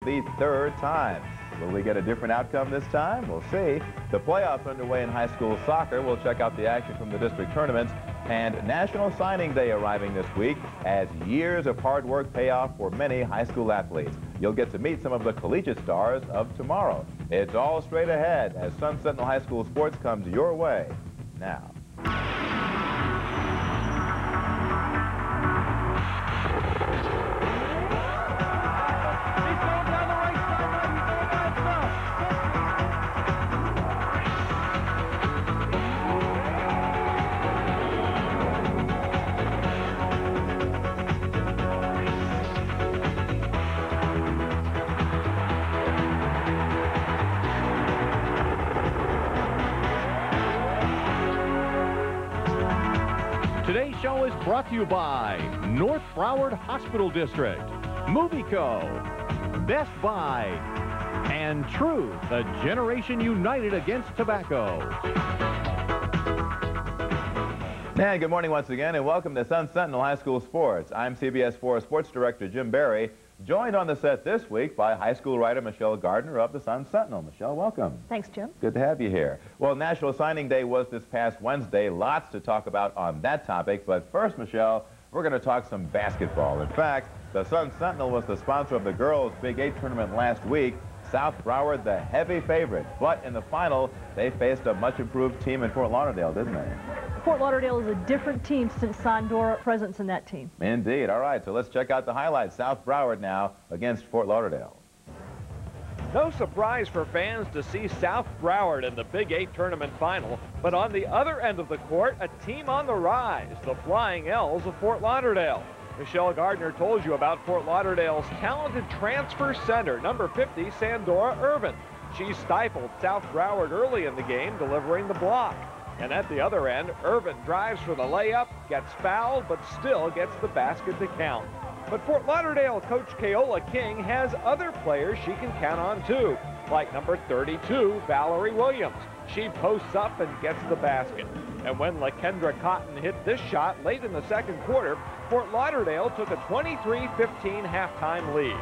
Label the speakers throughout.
Speaker 1: the third time. Will we get a different outcome this time? We'll see. The playoffs underway in high school soccer. We'll check out the action from the district tournaments. And National Signing Day arriving this week as years of hard work pay off for many high school athletes. You'll get to meet some of the collegiate stars of tomorrow. It's all straight ahead as Sun Sentinel High School sports comes your way now.
Speaker 2: Today's show is brought to you by North Broward Hospital District, Movieco, Best Buy, and Truth, a generation united against tobacco.
Speaker 1: And good morning once again, and welcome to Sun Sentinel High School Sports. I'm CBS 4 Sports Director Jim Barry, joined on the set this week by high school writer Michelle Gardner of the Sun Sentinel. Michelle, welcome.
Speaker 3: Thanks, Jim.
Speaker 1: Good to have you here. Well, National Signing Day was this past Wednesday. Lots to talk about on that topic. But first, Michelle, we're going to talk some basketball. In fact, the Sun Sentinel was the sponsor of the girls' Big 8 tournament last week. South Broward, the heavy favorite. But in the final, they faced a much-improved team in Fort Lauderdale, didn't they?
Speaker 3: Fort Lauderdale is a different team since Sondora presence in that team.
Speaker 1: Indeed. All right, so let's check out the highlights. South Broward now against Fort Lauderdale.
Speaker 4: No surprise for fans to see South Broward in the Big 8 tournament final, but on the other end of the court, a team on the rise, the Flying L's of Fort Lauderdale. Michelle Gardner told you about Fort Lauderdale's talented transfer center, number 50, Sandora Irvin. She stifled South Broward early in the game, delivering the block. And at the other end, Irvin drives for the layup, gets fouled, but still gets the basket to count. But Fort Lauderdale coach Keola King has other players she can count on too, like number 32, Valerie Williams. She posts up and gets the basket. And when LaKendra Cotton hit this shot late in the second quarter, Fort Lauderdale took a 23-15 halftime lead.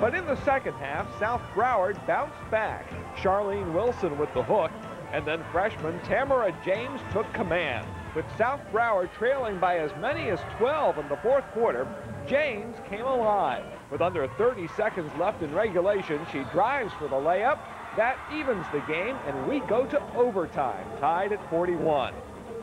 Speaker 4: But in the second half, South Broward bounced back. Charlene Wilson with the hook, and then freshman Tamara James took command. With South Broward trailing by as many as 12 in the fourth quarter, James came alive. With under 30 seconds left in regulation, she drives for the layup. That evens the game, and we go to overtime, tied at 41.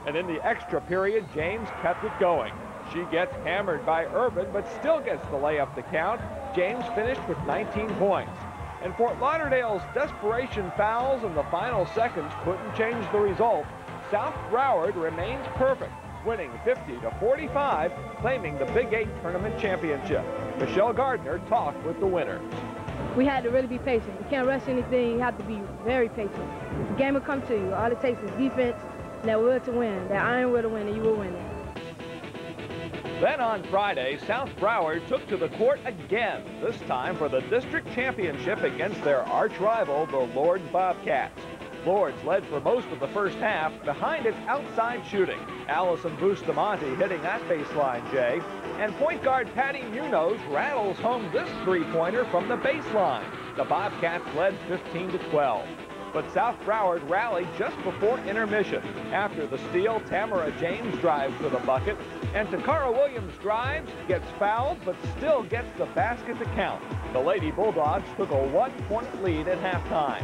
Speaker 4: And in the extra period, James kept it going. She gets hammered by Irvin, but still gets the layup to count. James finished with 19 points. And Fort Lauderdale's desperation fouls in the final seconds couldn't change the result. South Broward remains perfect, winning 50-45, claiming the Big 8 tournament championship. Michelle Gardner talked with the winner.
Speaker 5: We had to really be patient. You can't rush anything. You have to be very patient. The game will come to you. All it takes is defense and that will to win, that iron will to win, and you will win it.
Speaker 4: Then on Friday, South Broward took to the court again, this time for the district championship against their arch rival, the Lourdes Bobcats. Lourdes led for most of the first half behind its outside shooting. Allison Bustamante hitting that baseline, Jay. And point guard Patty Munoz rattles home this three-pointer from the baseline. The Bobcats led 15-12. But South Broward rallied just before intermission. After the steal, Tamara James drives for the bucket, and Takara Williams drives, gets fouled, but still gets the basket to count. The Lady Bulldogs took a one-point lead at halftime.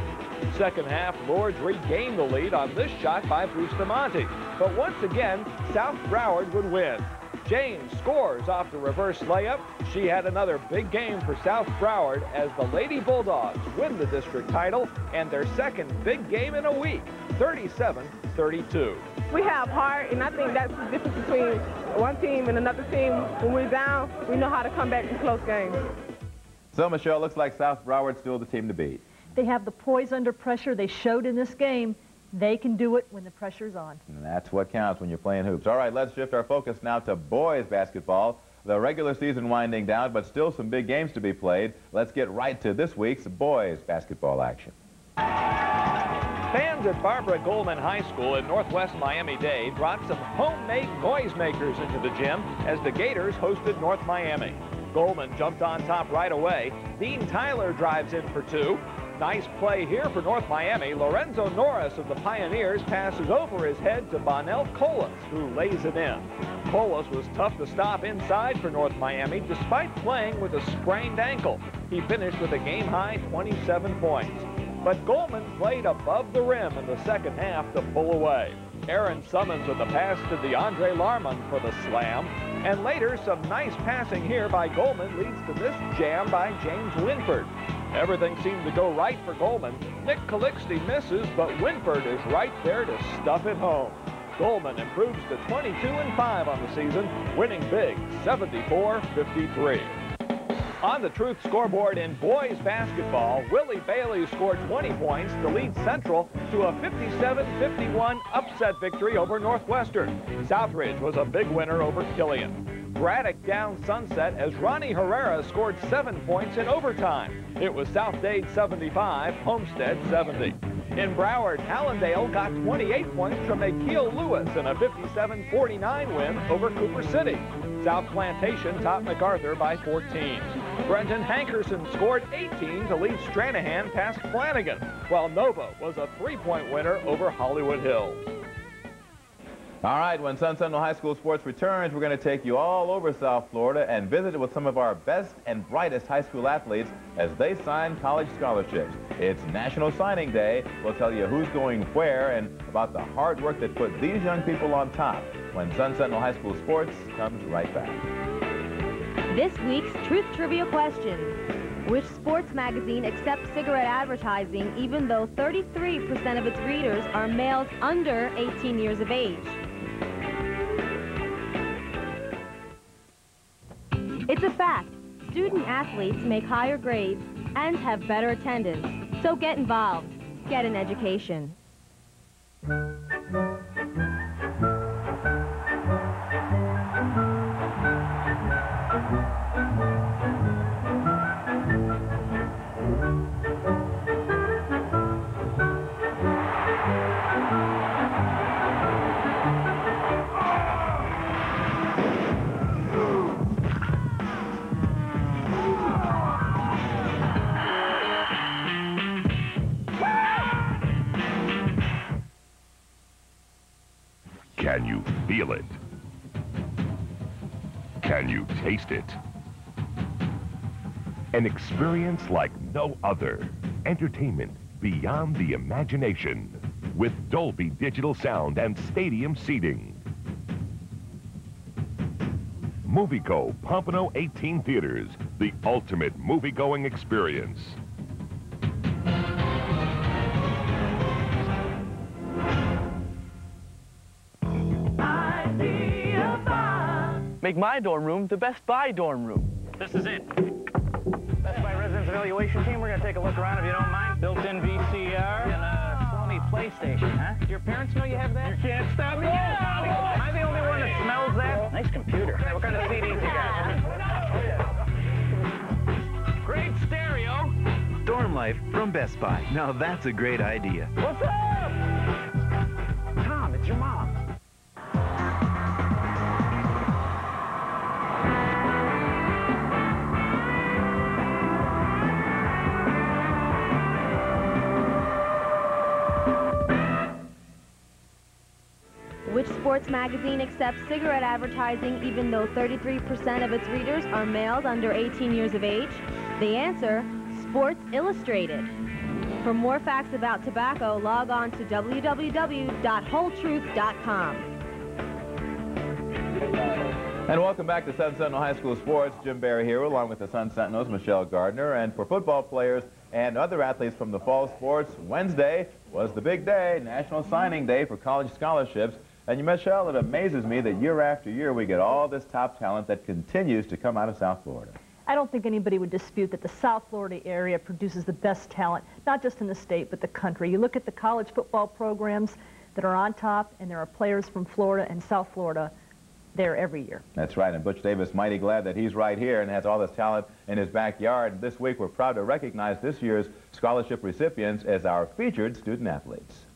Speaker 4: Second half, Lourdes regained the lead on this shot by Bustamante. But once again, South Broward would win. James scores off the reverse layup. She had another big game for South Broward as the Lady Bulldogs win the district title and their second big game in a week, 37-32.
Speaker 6: We have heart, and I think that's the difference between one team and another team. When we're down, we know how to come back in close games.
Speaker 1: So, Michelle, looks like South Broward's still the team to beat.
Speaker 3: They have the poise under pressure. They showed in this game. They can do it when the pressure's on.
Speaker 1: And that's what counts when you're playing hoops. All right, let's shift our focus now to boys basketball. The regular season winding down, but still some big games to be played. Let's get right to this week's boys basketball action.
Speaker 4: Fans at Barbara Goldman High School in Northwest Miami-Dade brought some homemade noisemakers into the gym as the Gators hosted North Miami. Goldman jumped on top right away. Dean Tyler drives in for 2. Nice play here for North Miami. Lorenzo Norris of the Pioneers passes over his head to Bonnell Colas, who lays it in. Colas was tough to stop inside for North Miami despite playing with a sprained ankle. He finished with a game-high 27 points. But Goldman played above the rim in the second half to pull away. Aaron Summons with the pass to DeAndre Larman for the slam. And later, some nice passing here by Goldman leads to this jam by James Winford. Everything seemed to go right for Goldman. Nick Calixte misses, but Winford is right there to stuff it home. Goldman improves to 22-5 on the season, winning big, 74-53. On the Truth scoreboard in boys basketball, Willie Bailey scored 20 points to lead Central to a 57-51 upset victory over Northwestern. Southridge was a big winner over Killian. Braddock down Sunset as Ronnie Herrera scored 7 points in overtime. It was South Dade 75, Homestead 70. In Broward, Hallandale got 28 points from Akeel Lewis in a 57-49 win over Cooper City. South Plantation topped MacArthur by 14. Brenton Hankerson scored 18 to lead Stranahan past Flanagan, while Nova was a 3-point winner over Hollywood Hills.
Speaker 1: All right, when Sun Sentinel High School Sports returns, we're going to take you all over South Florida and visit with some of our best and brightest high school athletes as they sign college scholarships. It's National Signing Day. We'll tell you who's going where and about the hard work that put these young people on top when Sun Sentinel High School Sports comes right back.
Speaker 7: This week's Truth Trivia question. Which sports magazine accepts cigarette advertising even though 33% of its readers are males under 18 years of age? It's a fact. Student athletes make higher grades and have better attendance. So get involved. Get an education.
Speaker 8: Can you feel it? Can you taste it? An experience like no other. Entertainment beyond the imagination with Dolby Digital Sound and stadium seating. Movieco Pompano 18 Theaters, the ultimate movie-going experience.
Speaker 9: Make my dorm room the Best Buy dorm room.
Speaker 10: This is it. Best Buy Residence Evaluation Team. We're going to take a look around if you don't mind. Built-in VCR and a Sony PlayStation, huh? Do your parents know you have that? You can't stop me. Am I the only one that smells that? Nice computer. Hey, what kind of CDs you got? Great stereo.
Speaker 11: Dorm life from Best Buy. Now that's a great idea.
Speaker 10: What's up? Tom, it's your mom.
Speaker 7: Which sports magazine accepts cigarette advertising even though 33% of its readers are males under 18 years of age? The answer, Sports Illustrated. For more facts about tobacco, log on to www.wholetruth.com.
Speaker 1: And welcome back to Sun Sentinel High School Sports. Jim Barry here along with the Sun Sentinels, Michelle Gardner. And for football players and other athletes from the fall sports, Wednesday was the big day, National Signing Day for college scholarships. And Michelle, it amazes me that year after year we get all this top talent that continues to come out of South Florida.
Speaker 3: I don't think anybody would dispute that the South Florida area produces the best talent, not just in the state, but the country. You look at the college football programs that are on top, and there are players from Florida and South Florida there every year.
Speaker 1: That's right, and Butch Davis mighty glad that he's right here and has all this talent in his backyard. This week we're proud to recognize this year's scholarship recipients as our featured student athletes.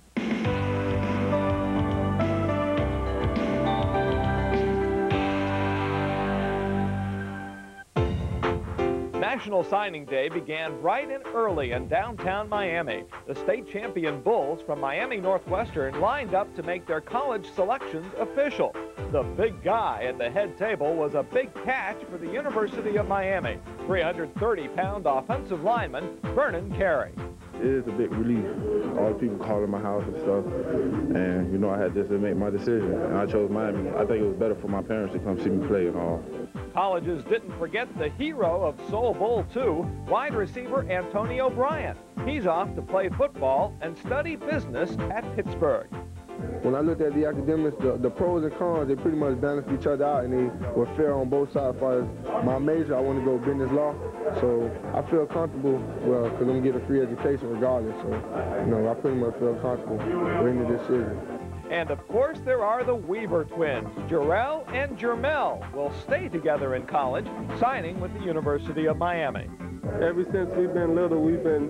Speaker 4: National Signing Day began bright and early in downtown Miami. The state champion Bulls from Miami Northwestern lined up to make their college selections official. The big guy at the head table was a big catch for the University of Miami, 330-pound offensive lineman Vernon Carey.
Speaker 12: It is a big relief. All the people calling my house and stuff, and you know I had just to make my decision, and I chose Miami. I think it was better for my parents to come see me play and all.
Speaker 4: Colleges didn't forget the hero of Soul Bowl 2, wide receiver Antonio Bryant. He's off to play football and study business at Pittsburgh.
Speaker 13: When I looked at the academics, the pros and cons, they pretty much balanced each other out, and they were fair on both sides. As far as my major, I want to go business law, so I feel comfortable, well, because I'm going to get a free education regardless. So, you know, I pretty much feel comfortable with any decision.
Speaker 4: And of course, there are the Weaver twins. Jarrell and Jermel will stay together in college, signing with the University of Miami.
Speaker 14: Ever since we've been little, we've been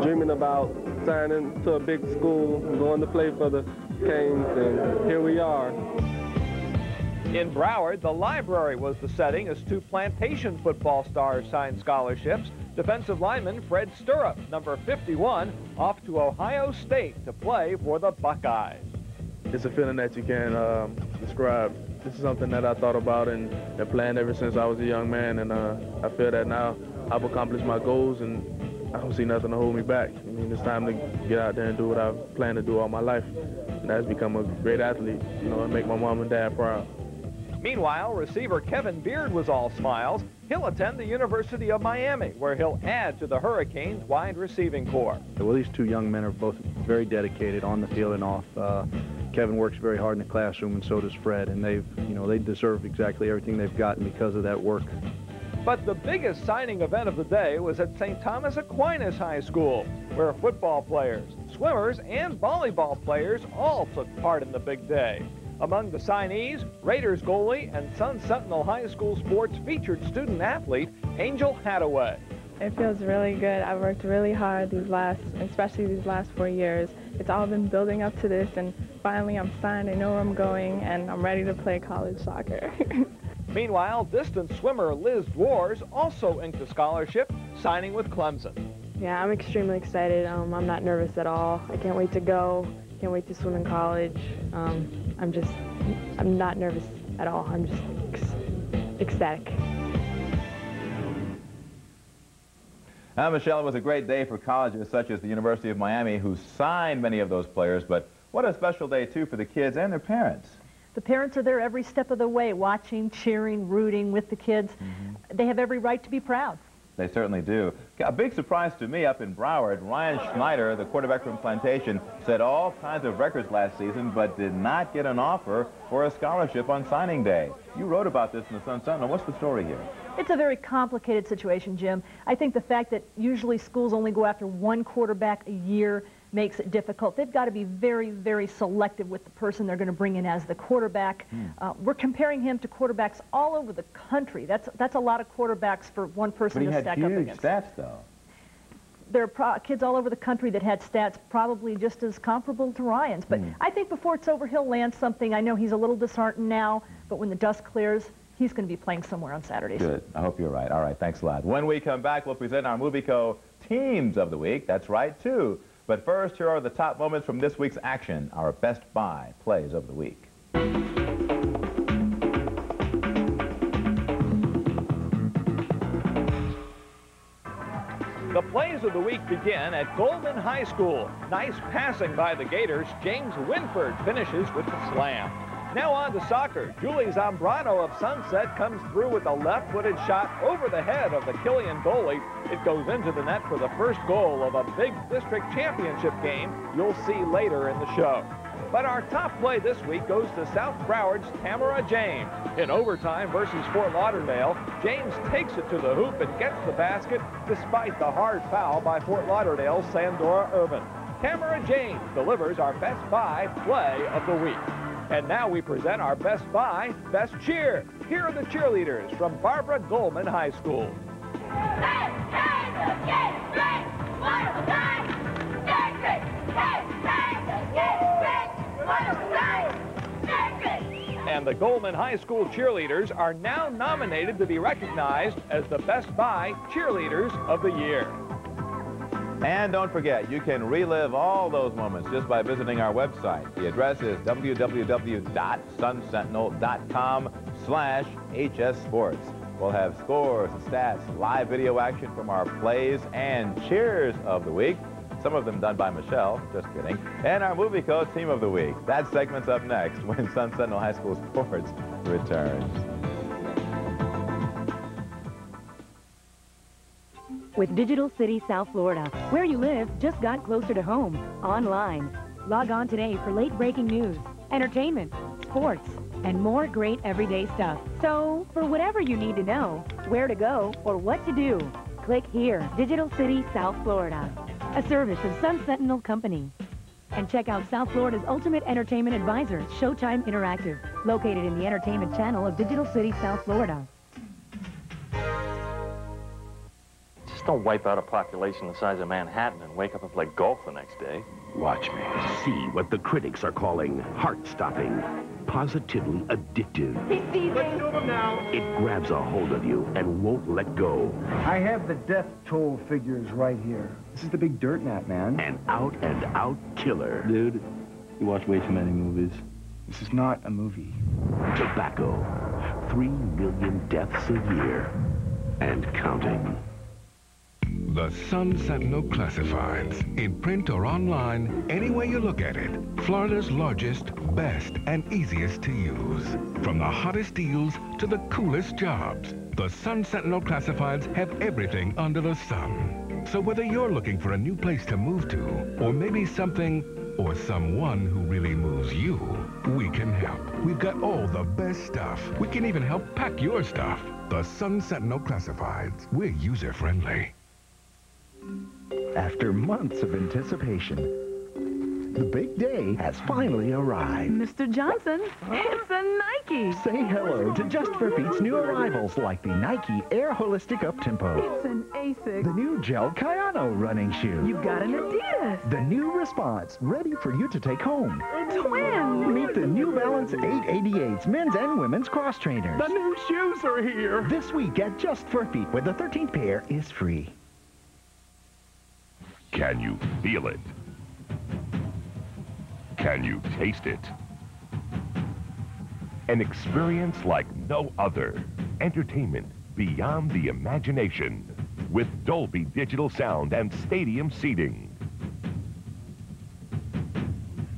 Speaker 14: dreaming about signing to a big school, going to play for the Canes, and here we are.
Speaker 4: In Broward, the library was the setting as two Plantation football stars signed scholarships. Defensive lineman Fred Stirrup, number 51, off to Ohio State to play for the Buckeyes.
Speaker 14: It's a feeling that you can't describe. This is something that I thought about and planned ever since I was a young man, and I feel that now I've accomplished my goals, and I don't see nothing to hold me back. I mean, it's time to get out there and do what I've planned to do all my life, and that's become a great athlete, you know, and make my mom and dad proud.
Speaker 4: Meanwhile, receiver Kevin Beard was all smiles. He'll attend the University of Miami, where he'll add to the Hurricanes' wide receiving corps.
Speaker 15: Well, these two young men are both very dedicated on the field and off. Kevin works very hard in the classroom, and so does Fred, and they deserve exactly everything they've gotten because of that work.
Speaker 4: But the biggest signing event of the day was at St. Thomas Aquinas High School, where football players, swimmers, and volleyball players all took part in the big day. Among the signees, Raiders goalie and Sun Sentinel High School sports featured student athlete Angel Hadaway.
Speaker 16: It feels really good. I've worked really hard especially these last 4 years. It's all been building up to this, and finally I'm signed. I know where I'm going, and I'm ready to play college soccer.
Speaker 4: Meanwhile, distance swimmer Liz Dwars also inked a scholarship, signing with Clemson.
Speaker 16: Yeah, I'm extremely excited. I'm not nervous at all. I can't wait to go. Can't wait to swim in college. I'm not nervous at all. I'm just ecstatic.
Speaker 1: Michelle, it was a great day for colleges such as the University of Miami, who signed many of those players, but what a special day, too, for the kids and their parents.
Speaker 3: The parents are there every step of the way, watching, cheering, rooting with the kids. They have every right to be proud.
Speaker 1: They certainly do. A big surprise to me up in Broward, Ryan Schneider, the quarterback from Plantation, set all kinds of records last season, but did not get an offer for a scholarship on signing day. You wrote about this in the Sun Sentinel. What's the story here?
Speaker 3: It's a very complicated situation, Jim. I think the fact that usually schools only go after one quarterback a year makes it difficult. They've got to be very, very selective with the person they're going to bring in as the quarterback. We're comparing him to quarterbacks all over the country. That's a lot of quarterbacks for one person to stack up against.
Speaker 1: But he had huge stats, though.
Speaker 3: There are kids all over the country that had stats probably just as comparable to Ryan's. But I think before it's over, he'll land something. I know he's a little disheartened now, but when the dust clears, he's going to be playing somewhere on Saturdays.
Speaker 1: Good. I hope you're right. All right, thanks a lot. When we come back, we'll present our MovieCo Teams of the Week. That's right, too. But first, here are the top moments from this week's action, our Best Buy Plays of the Week.
Speaker 4: The plays of the week begin at Goldman High School. Nice passing by the Gators. James Winford finishes with the slam. Now on to soccer. Julie Zambrano of Sunset comes through with a left-footed shot over the head of the Killian goalie. It goes into the net for the first goal of a big district championship game you'll see later in the show. But our top play this week goes to South Broward's Tamara James. In overtime versus Fort Lauderdale, James takes it to the hoop and gets the basket despite the hard foul by Fort Lauderdale's Sandora Irvin. Tamara James delivers our Best Buy Play of the Week. And now we present our Best Buy, Best Cheer. Here are the cheerleaders from Barbara Goldman High School. And And the Goldman High School cheerleaders are now nominated to be recognized as the Best Buy Cheerleaders of the Year.
Speaker 1: And don't forget, you can relive all those moments just by visiting our website. The address is www.sunsentinel.com/HSSports. We'll have scores, stats, live video action from our plays and cheers of the week. Some of them done by Michelle, just kidding. And our Movie Code Team of the Week. That segment's up next when Sun Sentinel High School Sports returns.
Speaker 17: With Digital City South Florida, where you live just got closer to home, online. Log on today for late-breaking news, entertainment, sports, and more great everyday stuff. So, for whatever you need to know, where to go, or what to do, click here, Digital City South Florida, a service of Sun Sentinel Company. And check out South Florida's ultimate entertainment advisor, Showtime Interactive, located in the entertainment channel of Digital City South Florida.
Speaker 18: Just don't wipe out a population the size of Manhattan and wake up and play golf the next day.
Speaker 19: Watch me see what the critics are calling heart-stopping, positively addictive.
Speaker 20: He's seizing. Let's do him now.
Speaker 19: It grabs a hold of you and won't let go.
Speaker 21: I have the death toll figures right here. This is the big dirt nap, man.
Speaker 19: An out-and-out killer.
Speaker 21: Dude, you watch way too many movies. This is not a movie.
Speaker 19: Tobacco. 3 million deaths a year. And counting.
Speaker 22: The Sun Sentinel Classifieds. In print or online, any way you look at it. Florida's largest, best, and easiest to use. From the hottest deals to the coolest jobs. The Sun Sentinel Classifieds have everything under the sun. So whether you're looking for a new place to move to, or maybe something or someone who really moves you, we can help. We've got all the best stuff. We can even help pack your stuff. The Sun Sentinel Classifieds. We're user-friendly.
Speaker 23: After months of anticipation, the big day has finally arrived.
Speaker 17: Mr. Johnson, it's a Nike.
Speaker 23: Say hello to Just for Feet's new arrivals like the Nike Air Holistic Uptempo.
Speaker 17: It's an ASIC.
Speaker 23: The new Gel Kayano running shoe.
Speaker 17: You got an Adidas.
Speaker 23: The new Response, ready for you to take home.
Speaker 17: Twins.
Speaker 23: Meet the New Balance 888s, men's and women's cross trainers.
Speaker 19: The new shoes are here.
Speaker 23: This week at Just for Feet, where the 13th pair is free.
Speaker 8: Can you feel it? Can you taste it? An experience like no other. Entertainment beyond the imagination. With Dolby Digital Sound and stadium seating.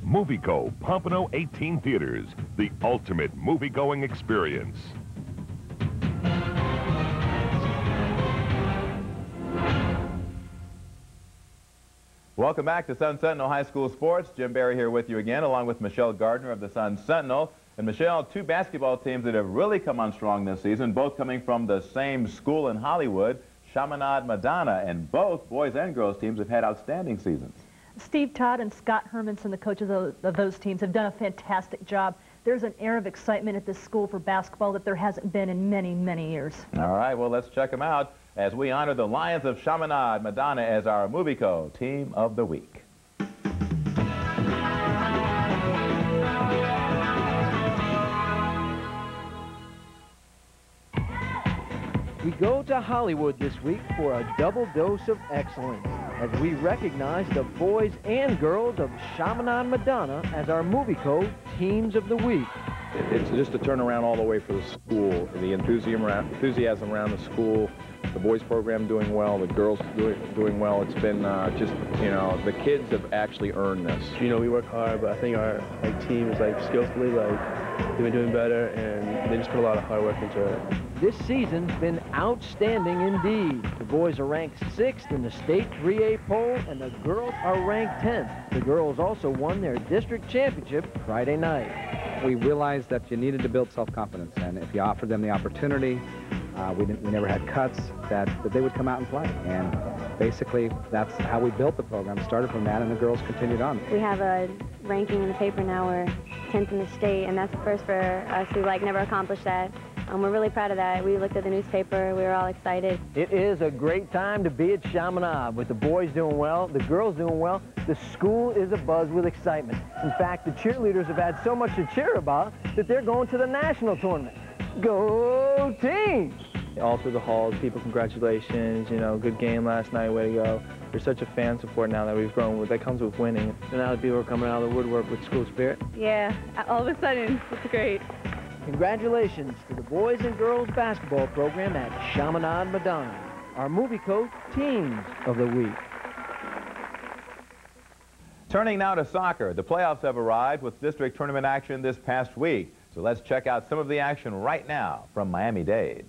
Speaker 8: Movieco Pompano 18 Theaters. The ultimate movie-going experience.
Speaker 1: Welcome back to Sun Sentinel High School Sports. Jim Barry here with you again, along with Michelle Gardner of the Sun Sentinel. And Michelle, two basketball teams that have really come on strong this season, both coming from the same school in Hollywood, Chaminade Madonna, and both boys and girls teams have had outstanding seasons.
Speaker 3: Steve Todd and Scott Hermanson, the coaches of those teams, have done a fantastic job. There's an air of excitement at this school for basketball that there hasn't been in many, many years.
Speaker 1: All right, well, let's check them out as we honor the Lions of Chaminade Madonna as our Movieco Team of the Week.
Speaker 24: We go to Hollywood this week for a double dose of excellence as we recognize the boys and girls of Chaminade Madonna as our Movieco Teams of the Week.
Speaker 25: It's just a turnaround all the way for the school. The enthusiasm around the school, the boys program doing well, the girls doing well. It's been just, you know, the kids have actually earned this.
Speaker 14: You know, we work hard, but I think our team is skillfully they've been doing better, and they just put a lot of hard work into it.
Speaker 24: This season's been outstanding indeed. The boys are ranked 6th in the state 3A poll, and the girls are ranked 10th. The girls also won their district championship Friday night.
Speaker 26: We realized that you needed to build self-confidence, and if you offered them the opportunity, we never had cuts, that they would come out and play. And basically, that's how we built the program. Started from that, and the girls continued on.
Speaker 27: We have a ranking in the paper now. We're 10th in the state, and that's the first for us. We never accomplished that.
Speaker 2: We're really proud of that. We looked at the newspaper. We were all excited.
Speaker 24: It is a great time to be at Chaminade, with the boys doing well, the girls doing well. The school is abuzz with excitement. In fact, the cheerleaders have had so much to cheer about that they're going to the national tournament. Go team!
Speaker 14: All through the halls, people, congratulations, you know, good game last night, way to go. There's such a fan support now that we've grown with. That comes with winning.
Speaker 24: And now the people are coming out of the woodwork with school spirit.
Speaker 16: Yeah, all of a sudden, it's great.
Speaker 24: Congratulations to the boys and girls basketball program at Chaminade Madonna, our movie code Teams of the Week.
Speaker 1: Turning now to soccer, the playoffs have arrived with district tournament action this past week. So let's check out some of the action right now from Miami-Dade.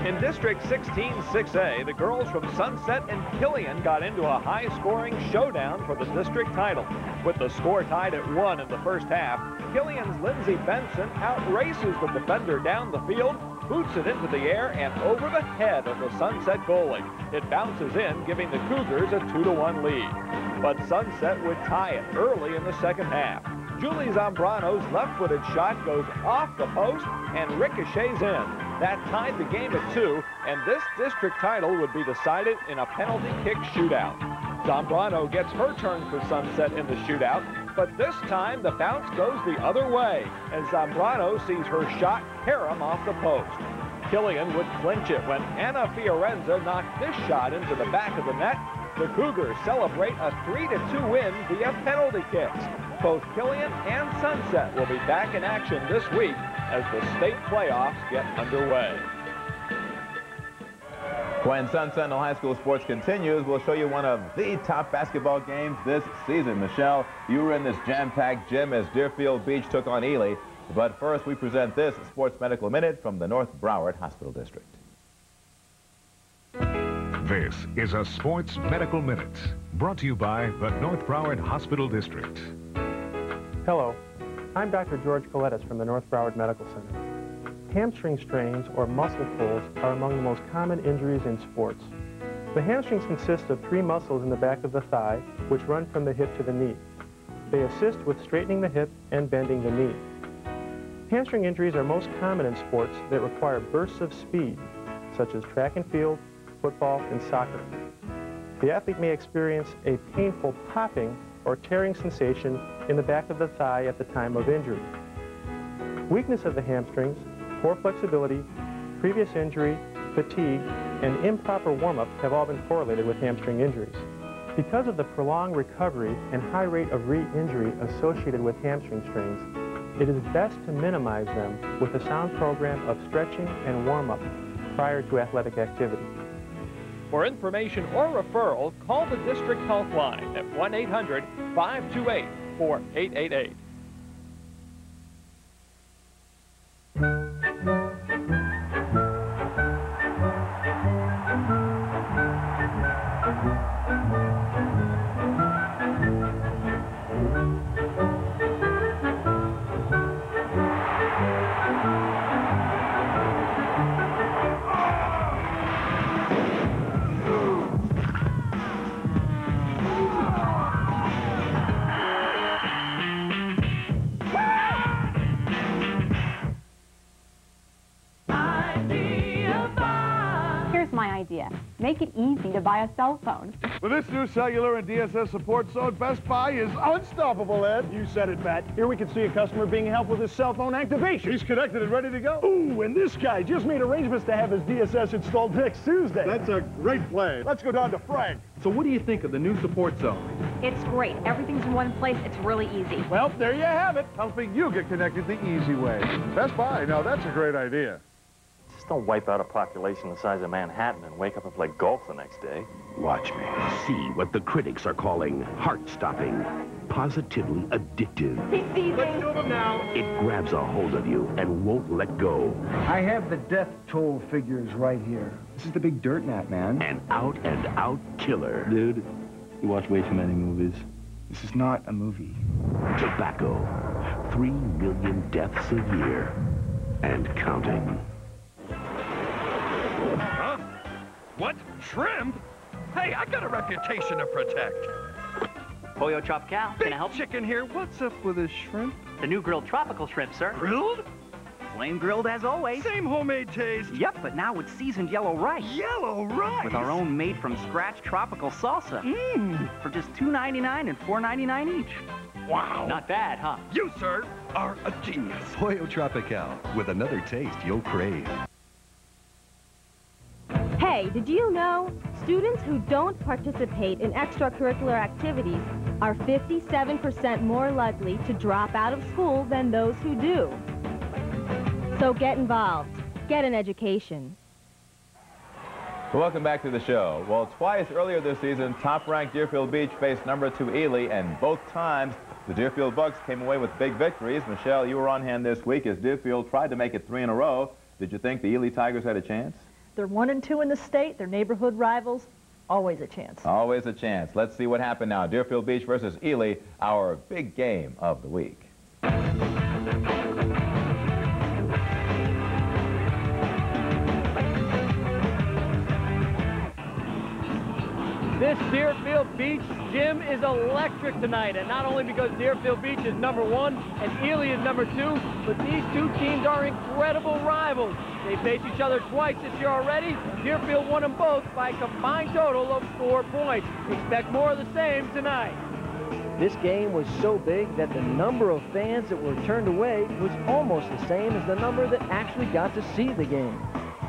Speaker 4: In District 16-6A, the girls from Sunset and Killian got into a high-scoring showdown for the district title. With the score tied at 1 in the first half, Killian's Lindsay Benson outraces the defender down the field, boots it into the air and over the head of the Sunset goalie. It bounces in, giving the Cougars a 2-1 lead. But Sunset would tie it early in the second half. Julie Zambrano's left-footed shot goes off the post and ricochets in. That tied the game at 2, and this district title would be decided in a penalty kick shootout. Zambrano gets her turn for Sunset in the shootout, but this time the bounce goes the other way, and Zambrano sees her shot carom off the post. Killian would clinch it when Anna Fiorenza knocked this shot into the back of the net. The Cougars celebrate a 3-2 win via penalty kicks. Both Killian and Sunset will be back in action this week as the state playoffs get underway.
Speaker 1: When Sun Sentinel High School sports continues, we'll show you one of the top basketball games this season. Michelle, you were in this jam-packed gym as Deerfield Beach took on Ely. But first, we present this Sports Medical Minute from the North Broward Hospital District.
Speaker 22: This is a Sports Medical Minute, brought to you by the North Broward Hospital District.
Speaker 5: Hello, I'm Dr. George Colettis from the North Broward Medical Center. Hamstring strains or muscle pulls are among the most common injuries in sports. The hamstrings consist of 3 muscles in the back of the thigh, which run from the hip to the knee. They assist with straightening the hip and bending the knee. Hamstring injuries are most common in sports that require bursts of speed, such as track and field, football, and soccer. The athlete may experience a painful popping or tearing sensation in the back of the thigh at the time of injury. Weakness of the hamstrings, poor flexibility, previous injury, fatigue, and improper warm-up have all been correlated with hamstring injuries. Because of the prolonged recovery and high rate of re-injury associated with hamstring strains, it is best to minimize them with a sound program of stretching and warm-up prior to athletic activity.
Speaker 4: For information or referral, call the District Health Line at 1-800-528-4888.
Speaker 6: Make it easy to buy a cell phone.
Speaker 9: With this new cellular and DSS support zone, Best Buy is unstoppable, Ed. You said it, Matt. Here we can see a customer being helped with his cell phone activation. He's connected and ready to go. Ooh, and this guy just made arrangements to have his DSS installed next Tuesday. That's a great plan. Let's go down to Frank.
Speaker 11: So what do you think of the new support zone?
Speaker 6: It's great. Everything's in one place. It's really easy.
Speaker 9: Well, there you have it. Helping you get connected the easy way. Best Buy, now that's a great idea.
Speaker 18: Just don't wipe out a population the size of Manhattan and wake up and play golf the next day.
Speaker 19: Watch me. See what the critics are calling heart-stopping, positively addictive.
Speaker 6: He's seizing.
Speaker 9: Let's do them now.
Speaker 19: It grabs a hold of you and won't let go.
Speaker 21: I have the death toll figures right here. This is the big dirt nap, man.
Speaker 19: An out-and-out killer.
Speaker 21: Dude, you watch way too many movies. This is not a movie.
Speaker 19: Tobacco. 3 million deaths a year. And counting.
Speaker 20: Huh? What? Shrimp? Hey, I got a reputation to protect.
Speaker 27: Pollo Tropical, can I help?
Speaker 20: Chicken here. What's up with this shrimp?
Speaker 27: The new grilled tropical shrimp, sir.
Speaker 20: Grilled?
Speaker 7: Flame grilled as always.
Speaker 20: Same homemade taste.
Speaker 7: Yep, but now with seasoned yellow rice.
Speaker 20: Yellow rice?
Speaker 7: With our own made-from-scratch tropical salsa. For just $2.99 and $4.99 each.
Speaker 20: Wow.
Speaker 7: Not bad, huh?
Speaker 20: You, sir, are a genius.
Speaker 10: Pollo Tropical, with another taste you'll crave.
Speaker 2: Hey, did you know students who don't participate in extracurricular activities are 57% more likely to drop out of school than those who do? So get involved. Get an education.
Speaker 1: Welcome back to the show. Well, twice earlier this season, top-ranked Deerfield Beach faced number 2 Ely, and both times the Deerfield Bucks came away with big victories. Michelle, you were on hand this week as Deerfield tried to make it 3 in a row. Did you think the Ely Tigers had a chance?
Speaker 3: They're 1 and 2 in the state. They're neighborhood rivals. Always a chance.
Speaker 1: Always a chance. Let's see what happened now. Deerfield Beach versus Ely, our big game of the week.
Speaker 12: This Deerfield Beach gym is electric tonight, and not only because Deerfield Beach is number 1 and Ely is number 2, but these two teams are incredible rivals. They faced each other twice this year already. Deerfield won them both by a combined total of 4 points. Expect more of the same tonight.
Speaker 24: This game was so big that the number of fans that were turned away was almost the same as the number that actually got to see the game.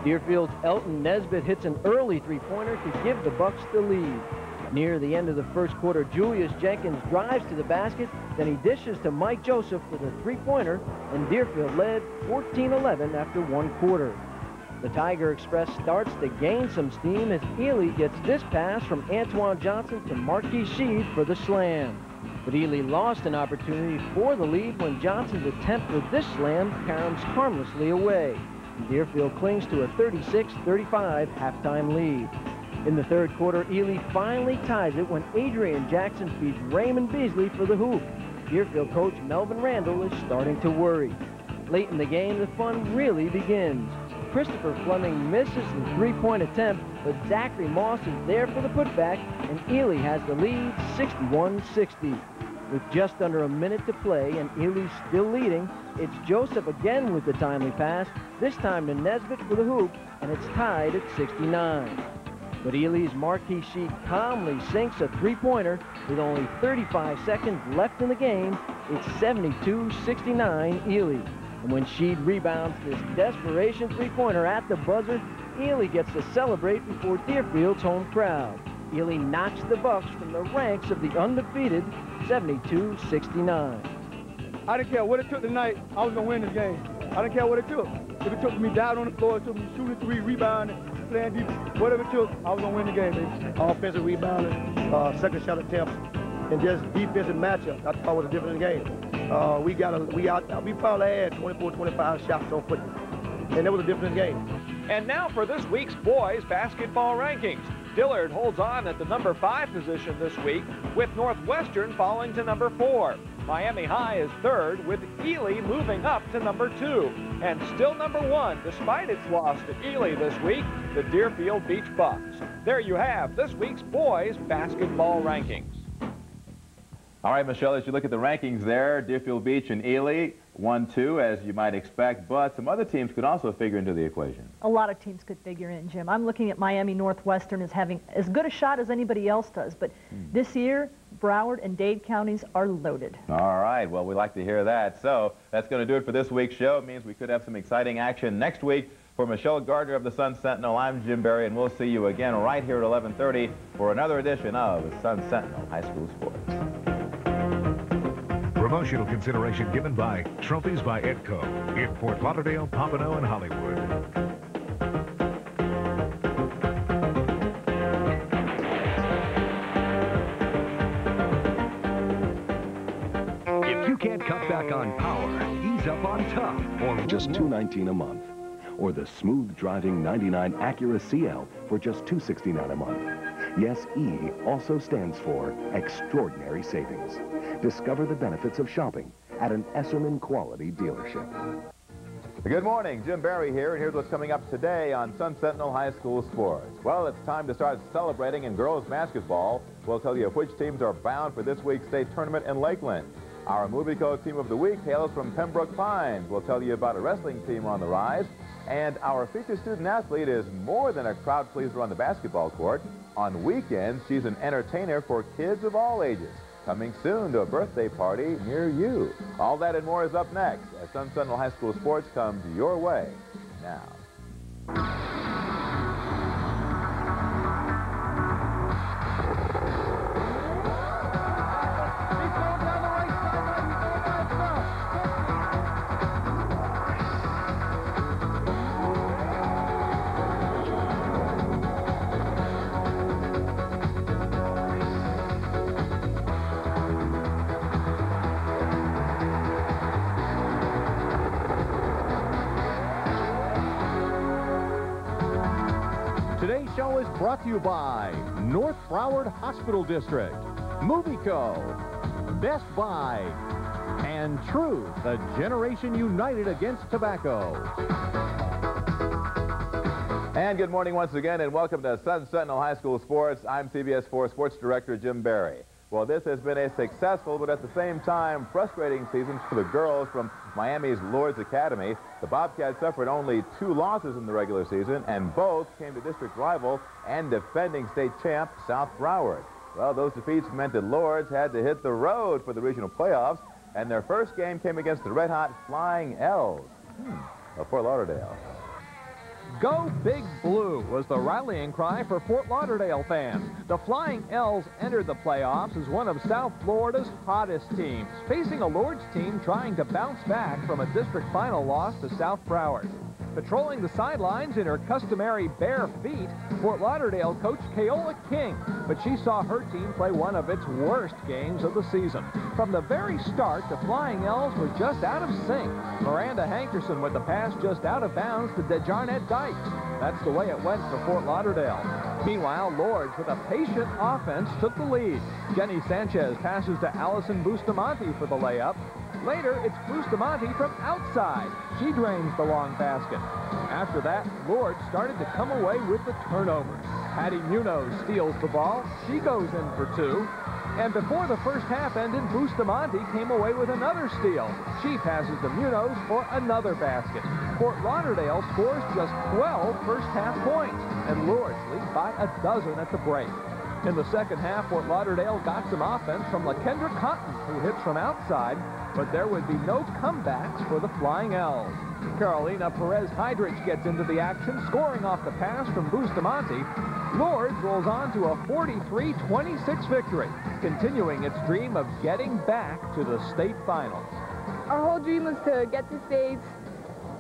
Speaker 24: Deerfield's Elton Nesbitt hits an early three-pointer to give the Bucks the lead. Near the end of the first quarter, Julius Jenkins drives to the basket, then he dishes to Mike Joseph for the three-pointer, and Deerfield led 14-11 after 1 quarter. The Tiger Express starts to gain some steam as Ely gets this pass from Antoine Johnson to Marquis Sheed for the slam. But Ely lost an opportunity for the lead when Johnson's attempt for this slam caroms harmlessly away. Deerfield clings to a 36-35 halftime lead. In the third quarter, Ely finally ties it when Adrian Jackson feeds Raymond Beasley for the hoop. Deerfield coach Melvin Randall is starting to worry. Late in the game, the fun really begins. Christopher Fleming misses the three-point attempt, but Zachary Moss is there for the putback, and Ely has the lead 61-60. With just under a minute to play and Ely still leading, it's Joseph again with the timely pass, this time to Nesbitt for the hoop, and it's tied at 69. But Ely's Marquis Sheed calmly sinks a three-pointer with only 35 seconds left in the game. It's 72-69 Ely. And when Sheed rebounds this desperation three-pointer at the buzzer, Ely gets to celebrate before Deerfield's home crowd. Ely knocks the Bucks from the ranks of the undefeated 72-69.
Speaker 13: I didn't care what it took tonight. I was going to win this game. I didn't care what it took. If it took me down on the floor, it took me shooting three, rebounding, playing deep, whatever it took, I was going to win the game, baby. Offensive rebounding, second shot attempts, and just defensive matchup. I thought was a difference in the game. We probably had 24, 25 shots on foot, and that was a difference in the game.
Speaker 4: And now for this week's boys basketball rankings. Dillard holds on at the number 5 position this week, with Northwestern falling to number 4. Miami High is 3rd, with Ely moving up to number 2. And still number 1, despite its loss to Ely this week, the Deerfield Beach Bucks. There you have this week's boys basketball rankings.
Speaker 1: All right, Michelle, as you look at the rankings there, Deerfield Beach and Ely, 1-2, as you might expect, but some other teams could also figure into the equation.
Speaker 3: A lot of teams could figure in, Jim. I'm looking at Miami Northwestern as having as good a shot as anybody else does, but this year, Broward and Dade counties are loaded.
Speaker 1: All right, well, we like to hear that. So that's going to do it for this week's show. It means we could have some exciting action next week. For Michelle Gardner of the Sun Sentinel, I'm Jim Berry, and we'll see you again right here at 11:30 for another edition of Sun Sentinel High School Sports.
Speaker 22: Promotional consideration given by Trophies by Edco in Fort Lauderdale, Pompano, and Hollywood.
Speaker 19: If you can't cut back on power, ease up on tough. Or just $2.19 a month. Or the smooth driving 99 Acura CL for just $269 a month. Yes, E also stands for extraordinary savings. Discover the benefits of shopping at an Esserman quality dealership.
Speaker 1: Good morning, Jim Berry here, and here's what's coming up today on Sun Sentinel High School Sports. Well, it's time to start celebrating in girls basketball. We'll tell you which teams are bound for this week's state tournament in Lakeland. Our Movie Code Team of the Week hails from Pembroke Pines. We'll tell you about a wrestling team on the rise. And our featured student athlete is more than a crowd pleaser on the basketball court. On weekends, she's an entertainer for kids of all ages. Coming soon to a birthday party near you. All that and more is up next as Sun Sentinel High School sports comes your way now.
Speaker 8: Today's show is brought to you by North Broward Hospital District, Movie Co., Best Buy, and Truth, the generation united against tobacco.
Speaker 1: And good morning once again, and welcome to Sun Sentinel High School Sports. I'm CBS 4 Sports Director Jim Barry. Well, this has been a successful but at the same time frustrating season for the girls from Miami's Lourdes Academy. The Bobcats suffered only 2 losses in the regular season, and both came to district rival and defending state champ South Broward. Well, those defeats meant that Lourdes had to hit the road for the regional playoffs, and their first game came against the red-hot Flying L's of Fort Lauderdale.
Speaker 4: Go Big Blue was the rallying cry for Fort Lauderdale fans. The Flying L's entered the playoffs as one of South Florida's hottest teams, facing a Lourdes team trying to bounce back from a district final loss to South Broward. Patrolling the sidelines in her customary bare feet, Fort Lauderdale coach Keola King, but she saw her team play one of its worst games of the season. From the very start, the Flying L's were just out of sync. Miranda Hankerson with the pass just out of bounds to DeJarnette Dykes. That's the way it went for Fort Lauderdale. Meanwhile, Lourdes, with a patient offense, took the lead. Jenny Sanchez passes to Allison Bustamante for the layup. Later, it's Bustamante from outside. She drains the long basket. After that, Lourdes started to come away with the turnovers. Patty Munoz steals the ball. She goes in for 2. And before the first half ended, Bustamante came away with another steal. She passes to Munoz for another basket. Fort Lauderdale scores just 12 first-half points, and Lourdes leads by a dozen at the break. In the second half, Fort Lauderdale got some offense from LaKendra Cotton, who hits from outside, but there would be no comebacks for the Flying L's. Carolina Perez-Hydrich gets into the action, scoring off the pass from Bustamante. Lourdes rolls on to a 43-26 victory, continuing its dream of getting back to the state finals.
Speaker 14: Our whole dream was to get to states.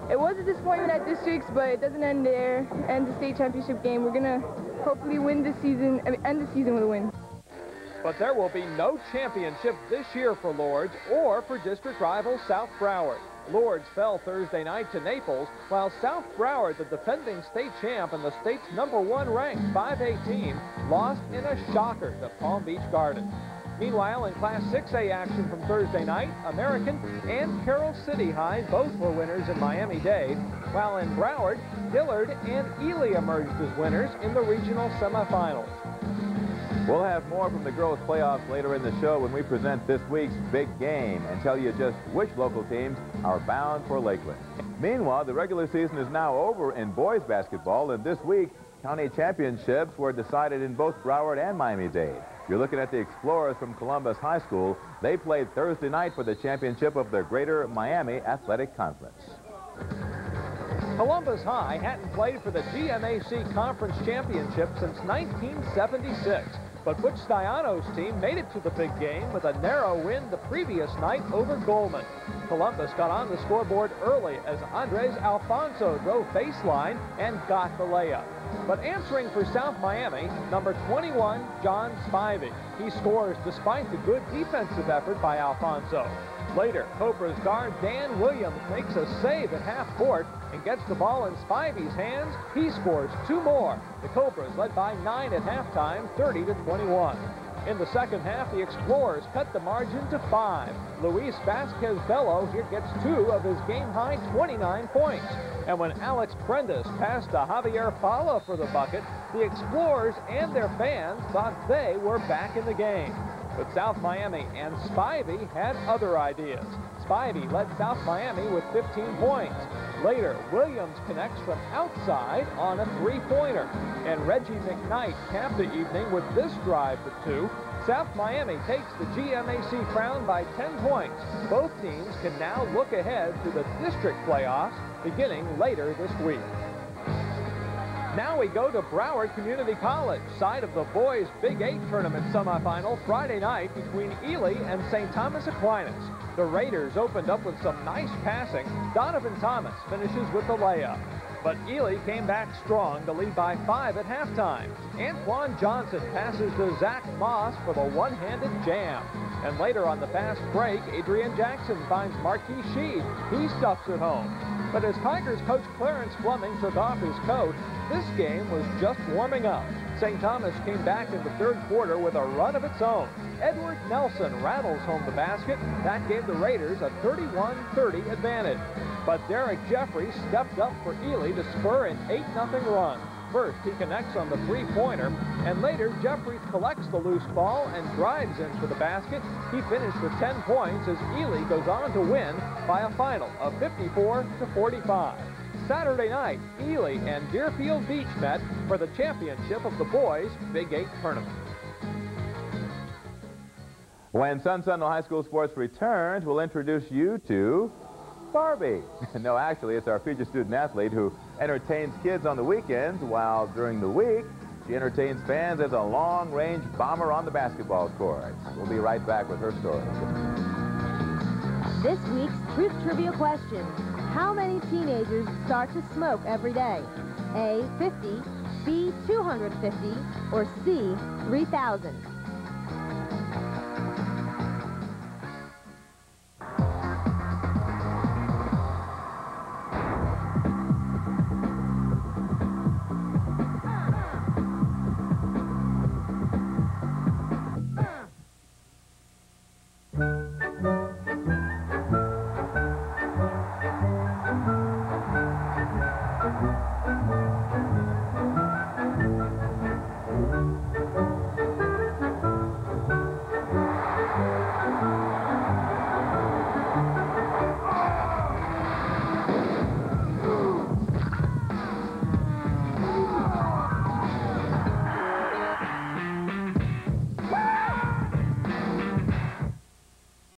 Speaker 14: It was a disappointment at districts, but it doesn't end there. End the state championship game. We're going to hopefully win the season, end the season with a win.
Speaker 4: But there will be no championship this year for Lourdes or for district rival South Broward. Lourdes fell Thursday night to Naples, while South Broward, the defending state champ and the state's #1 ranked 5A team, lost in a shocker to Palm Beach Gardens. Meanwhile, in Class 6A action from Thursday night, American and Carroll City High both were winners in Miami-Dade, while in Broward, Dillard and Ely emerged as winners in the regional semifinals.
Speaker 1: We'll have more from the girls' playoffs later in the show when we present this week's big game and tell you just which local teams are bound for Lakeland. Meanwhile, the regular season is now over in boys basketball, and this week, county championships were decided in both Broward and Miami-Dade. You're looking at the Explorers from Columbus High School. They played Thursday night for the championship of the Greater Miami Athletic Conference.
Speaker 4: Columbus High hadn't played for the GMAC Conference Championship since 1976. But Butch Stiano's team made it to the big game with a narrow win the previous night over Goldman. Columbus got on the scoreboard early as Andres Alfonso drove baseline and got the layup. But answering for South Miami, number 21, John Spivey. He scores despite the good defensive effort by Alfonso. Later, Cobra's guard Dan Williams makes a save at half court and gets the ball in Spivey's hands. He scores 2 more. The Cobras led by 9 at halftime, 30-21. In the second half, the Explorers cut the margin to 5. Luis Vasquez-Bello here gets 2 of his game-high 29 points. And when Alex Prendas passed to Javier Fala for the bucket, the Explorers and their fans thought they were back in the game. But South Miami and Spivey had other ideas. Spivey led South Miami with 15 points. Later, Williams connects from outside on a three-pointer. And Reggie McKnight capped the evening with this drive for two. South Miami takes the GMAC crown by 10 points. Both teams can now look ahead to the district playoffs beginning later this week. Now we go to Broward Community College, side of the boys' Big 8 tournament semifinal Friday night between Ely and St. Thomas Aquinas. The Raiders opened up with some nice passing. Donovan Thomas finishes with the layup. But Ely came back strong to lead by 5 at halftime. Antoine Johnson passes to Zach Moss for the one-handed jam. And later on the fast break, Adrian Jackson finds Marquis Sheed. He stuffs it home. But as Tigers coach Clarence Fleming took off his coat, this game was just warming up. St. Thomas came back in the third quarter with a run of its own. Edward Nelson rattles home the basket. That gave the Raiders a 31-30 advantage. But Derek Jeffries stepped up for Ely to spur an 8-0 run. First, he connects on the three-pointer, and later, Jeffries collects the loose ball and drives into the basket. He finished with 10 points as Ely goes on to win by a final of 54-45. Saturday night, Ely and Deerfield Beach met for the championship of the boys' Big 8 tournament.
Speaker 1: When Sun Sentinel High School Sports returns, we'll introduce you to Barbie. No, actually, it's our featured student athlete who entertains kids on the weekends, while during the week, she entertains fans as a long-range bomber on the basketball court. We'll be right back with her story.
Speaker 2: This week's Truth Trivia question. How many teenagers start to smoke every day? A, 50, B, 250, or C, 3,000?